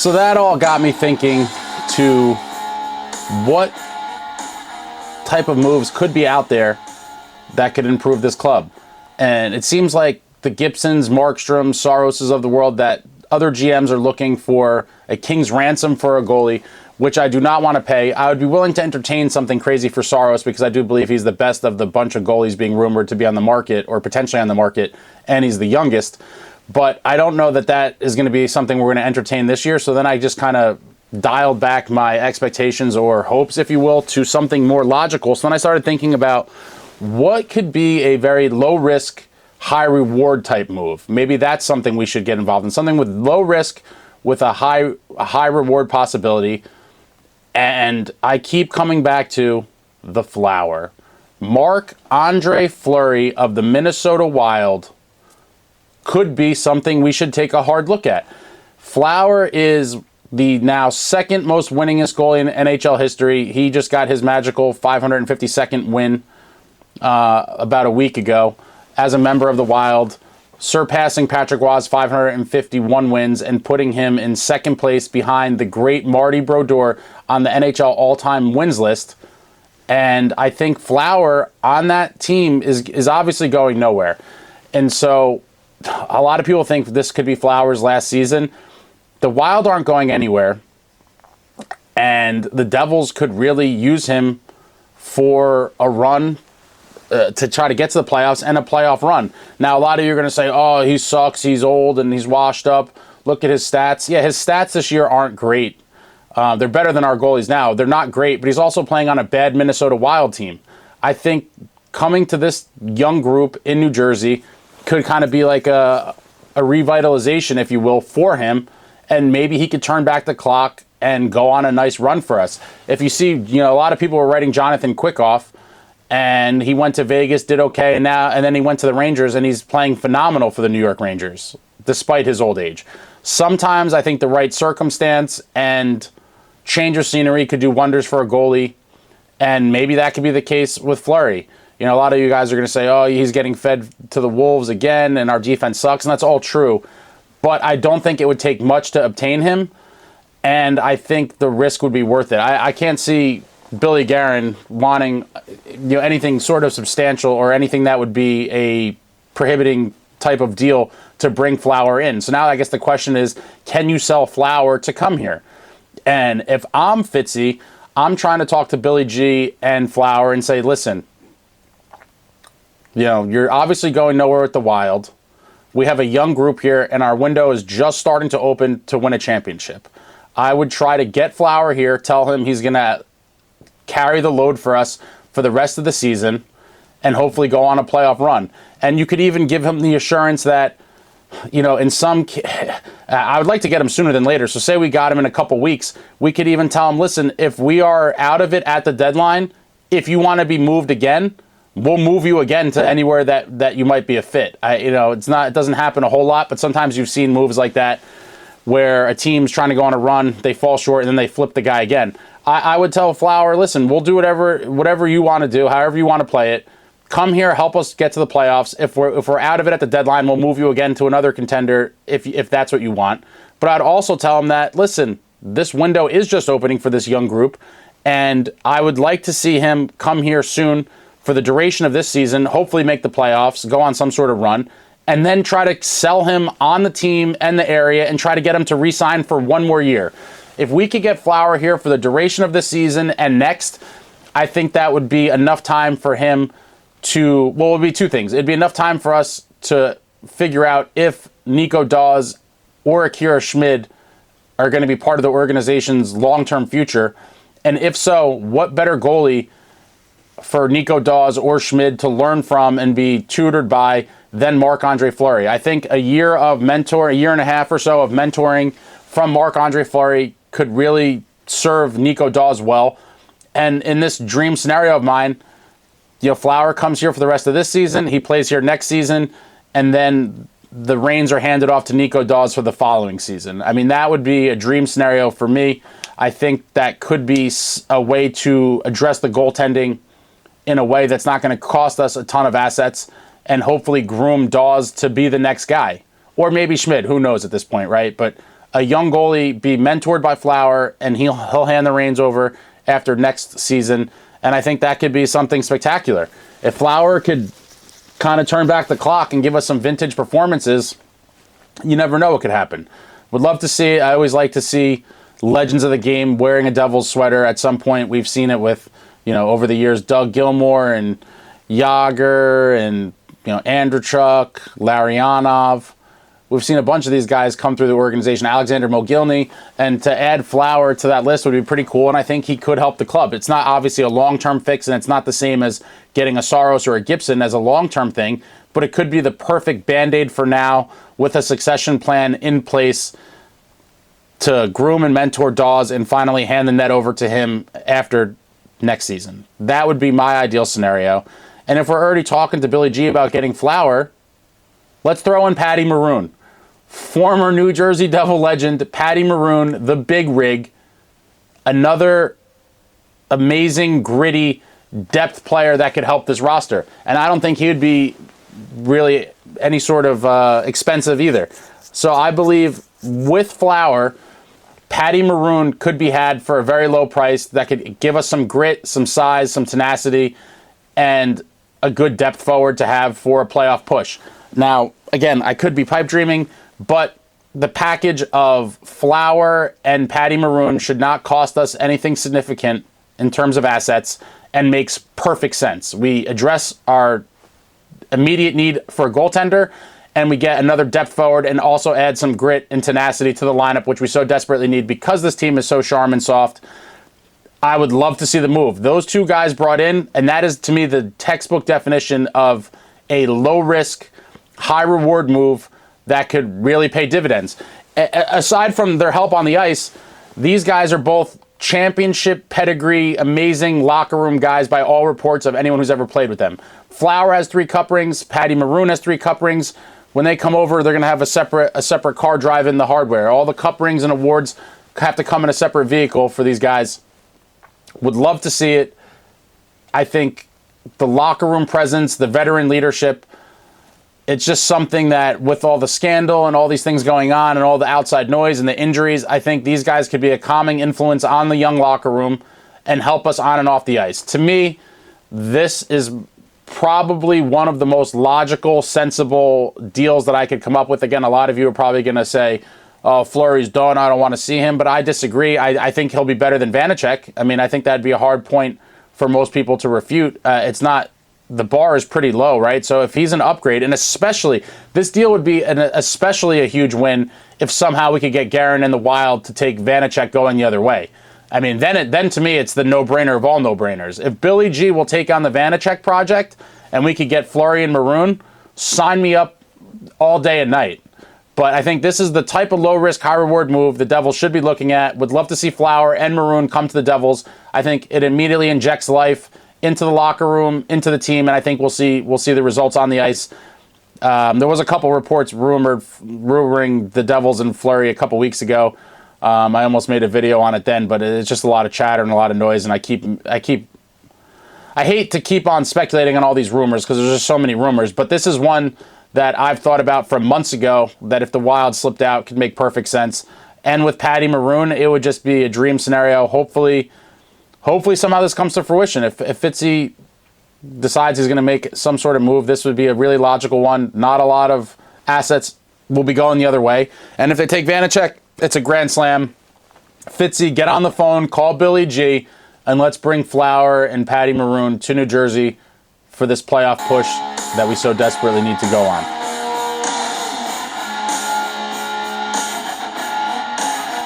So that all got me thinking to what type of moves could be out there that could improve this club. And it seems like the Gibsons, Markstroms, Soroses of the world, that other GMs are looking for a king's ransom for a goalie, which I do not want to pay. I would be willing to entertain something crazy for Saros because I do believe he's the best of the bunch of goalies being rumored to be on the market or potentially on the market, and he's the youngest. But I don't know that that is going to be something we're going to entertain this year. So then I just kind of dialed back my expectations or hopes, if you will, to something more logical. So then I started thinking about what could be a very low risk, high reward type move. Maybe that's something we should get involved in. Something with low risk with a high reward possibility. And I keep coming back to the Flower. Marc Andre Fleury of the Minnesota Wild could be something we should take a hard look at. Flower is the now second most winningest goalie in NHL history. He just got his magical 552nd win about a week ago as a member of the Wild, surpassing Patrick Roy's 551 wins and putting him in second place behind the great Marty Brodeur on the NHL all-time wins list. And I think Flower on that team is obviously going nowhere. And so a lot of people think this could be Flower's last season. The Wild aren't going anywhere, and the Devils could really use him for a run to try to get to the playoffs and a playoff run. Now, a lot of you are going to say, oh, he sucks, he's old, and he's washed up. Look at his stats. Yeah, his stats this year aren't great. They're better than our goalies now. They're not great, but he's also playing on a bad Minnesota Wild team. I think coming to this young group in New Jersey could kind of be like a revitalization, if you will, for him, and maybe he could turn back the clock and go on a nice run for us. If you see, a lot of people were writing Jonathan Quick off, and he went to Vegas, did okay, and then he went to the Rangers, and he's playing phenomenal for the New York Rangers, despite his old age. Sometimes I think the right circumstance and change of scenery could do wonders for a goalie, and maybe that could be the case with Fleury. A lot of you guys are going to say, oh, he's getting fed to the Wolves again, and our defense sucks, and that's all true. But I don't think it would take much to obtain him, and I think the risk would be worth it. I can't see Billy Guerin wanting anything sort of substantial or anything that would be a prohibiting type of deal to bring Flower in. So now I guess the question is, can you sell Flower to come here? And if I'm Fitzy, I'm trying to talk to Billy G and Flower and say, listen, you're obviously going nowhere with the Wild. We have a young group here, and our window is just starting to open to win a championship. I would try to get Flower here, tell him he's going to carry the load for us for the rest of the season, and hopefully go on a playoff run. And you could even give him the assurance that, I would like to get him sooner than later. So say we got him in a couple weeks, we could even tell him, listen, if we are out of it at the deadline, if you want to be moved again, we'll move you again to anywhere that you might be a fit. It doesn't happen a whole lot, but sometimes you've seen moves like that where a team's trying to go on a run, they fall short, and then they flip the guy again. I would tell Flower, listen, we'll do whatever you want to do, however you want to play it. Come here, help us get to the playoffs. If we're out of it at the deadline, we'll move you again to another contender if that's what you want. But I'd also tell him that, listen, this window is just opening for this young group, and I would like to see him come here soon for the duration of this season, hopefully make the playoffs, go on some sort of run, and then try to sell him on the team and the area and try to get him to re-sign for one more year. If we could get Flower here for the duration of this season and next, I think that would be enough time for him to, it would be two things. It'd be enough time for us to figure out if Nico Dawes or Akira Schmid are going to be part of the organization's long-term future. And if so, what better goalie for Nico Dawes or Schmid to learn from and be tutored by than Marc Andre Fleury? I think a year and a half or so of mentoring from Marc Andre Fleury could really serve Nico Dawes well. And in this dream scenario of mine, Flower comes here for the rest of this season, he plays here next season, and then the reins are handed off to Nico Dawes for the following season. I mean, that would be a dream scenario for me. I think that could be a way to address the goaltending in a way that's not going to cost us a ton of assets and hopefully groom Dawes to be the next guy. Or maybe Schmid, who knows at this point, right? But a young goalie be mentored by Flower, and he'll hand the reins over after next season. And I think that could be something spectacular. If Flower could kind of turn back the clock and give us some vintage performances, you never know what could happen. Would love to see it. I always like to see legends of the game wearing a Devils sweater. At some point, we've seen it with, over the years, Doug Gilmour and Yager and, Andrechuk, Larionov. We've seen a bunch of these guys come through the organization. Alexander Mogilny. And to add Flower to that list would be pretty cool, and I think he could help the club. It's not obviously a long-term fix, and it's not the same as getting a Saros or a Gibson as a long-term thing, but it could be the perfect Band-Aid for now with a succession plan in place to groom and mentor Dawes and finally hand the net over to him after next season. That would be my ideal scenario. And if we're already talking to Billy G about getting Flower, let's throw in Patty Maroon. Former New Jersey Devil legend, Patty Maroon, the big rig. Another amazing, gritty depth player that could help this roster. And I don't think he would be really any sort of expensive either. So I believe with Flower, Patty Maroon could be had for a very low price that could give us some grit, some size, some tenacity, and a good depth forward to have for a playoff push. Now, again, I could be pipe dreaming, but the package of Flower and Patty Maroon should not cost us anything significant in terms of assets and makes perfect sense. We address our immediate need for a goaltender, and we get another depth forward and also add some grit and tenacity to the lineup, which we so desperately need because this team is so charm and soft. I would love to see the move. Those two guys brought in, and that is, to me, the textbook definition of a low-risk, high-reward move that could really pay dividends. Aside from their help on the ice, these guys are both championship pedigree, amazing locker room guys by all reports of anyone who's ever played with them. Flower has 3 cup rings. Patty Maroon has 3 cup rings. When they come over, they're going to have a separate car driving the hardware. All the cup rings and awards have to come in a separate vehicle for these guys. Would love to see it. I think the locker room presence, the veteran leadership, it's just something that with all the scandal and all these things going on and all the outside noise and the injuries, I think these guys could be a calming influence on the young locker room and help us on and off the ice. To me, this is probably one of the most logical, sensible deals that I could come up with. Again, a lot of you are probably going to say, oh, Fleury's done, I don't want to see him, but I disagree. I think he'll be better than Vanacek. I mean, I think that'd be a hard point for most people to refute. It's not, the bar is pretty low, right? So if he's an upgrade, and especially, this deal would be especially a huge win if somehow we could get Guerin in the Wild to take Vanacek going the other way. I mean, then to me, it's the no-brainer of all no-brainers. If Billy G will take on the Vanacek project and we could get Fleury and Maroon, sign me up all day and night. But I think this is the type of low-risk, high-reward move the Devils should be looking at. Would love to see Flower and Maroon come to the Devils. I think it immediately injects life into the locker room, into the team, and I think we'll see the results on the ice. There was a couple reports rumoring the Devils and Fleury a couple weeks ago. I almost made a video on it then, but it's just a lot of chatter and a lot of noise, and I hate to keep on speculating on all these rumors because there's just so many rumors, but this is one that I've thought about from months ago that if the Wild slipped out could make perfect sense. And with Patty Maroon, it would just be a dream scenario. Hopefully somehow this comes to fruition. If Fitzy decides he's going to make some sort of move, this would be a really logical one. Not a lot of assets will be going the other way. And if they take Vanacek, it's a grand slam. Fitzy, get on the phone, call Billy G, and let's bring Flower and Patty Maroon to New Jersey for this playoff push that we so desperately need to go on.